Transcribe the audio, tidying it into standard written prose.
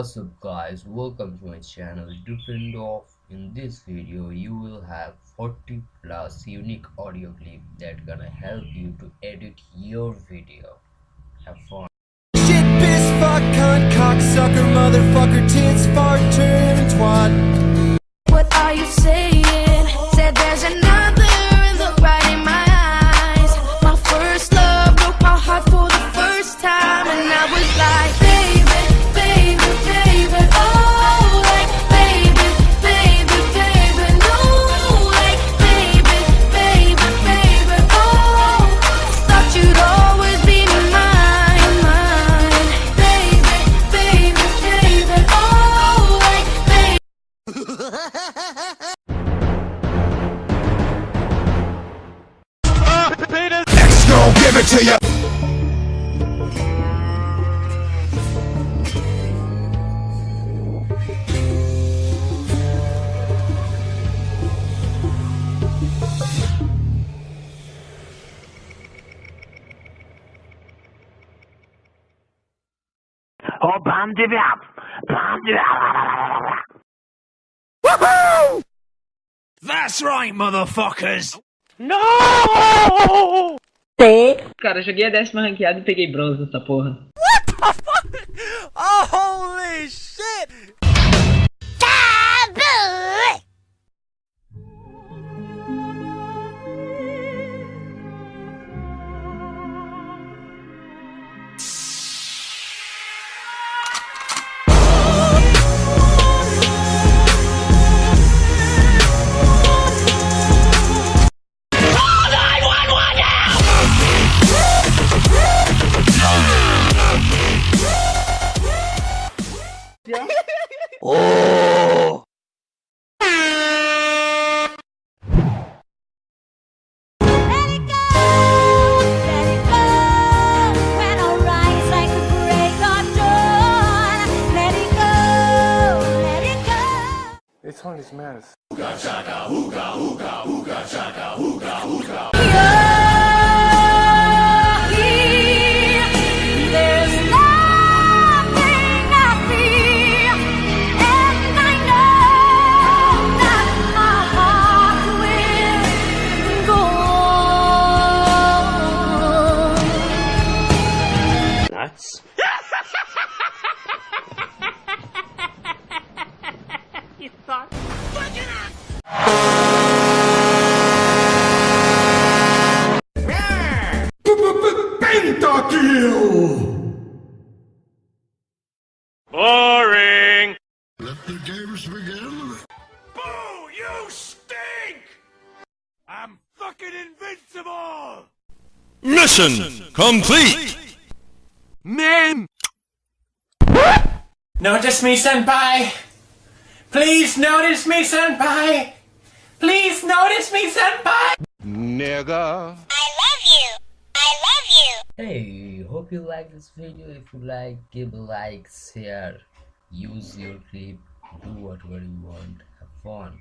What's up guys, welcome to my channel Doff. In this video you will have 40 plus unique audio clip that gonna help you to edit your video. Have fun. Shit, piss, fuck, cunt, cocksucker, motherfucker, tits, fart, turn, twat. What are you saying? Said there's another and look right in my eyes. My first love broke my heart for the first time, and I was like, baby, baby, baby, oh, like, baby, baby, baby, no, like, baby, baby, baby, oh, thought you'd always be mine, mine, baby, baby, baby, oh, like, X-Gon' give it to ya. Oh, bam, divvy up! Bam, divvy up! Woohoo! That's right, motherfuckers! No! Cara, joguei a 10ª ranqueada e peguei bronze nessa porra. Oh, holy shit! Oh! This song is madness. There's nothing I fear, and I know that my heart will go on. Nuts? Pentakill! Boring! Let the games begin. Boo! You stink! I'm fucking invincible! Mission complete! Man! Notice me, senpai! Please notice me, senpai! Please notice me, senpai! Nigga. Hey, hope you like this video. If you like, give a like, share, use your clip, do whatever you want. Have fun.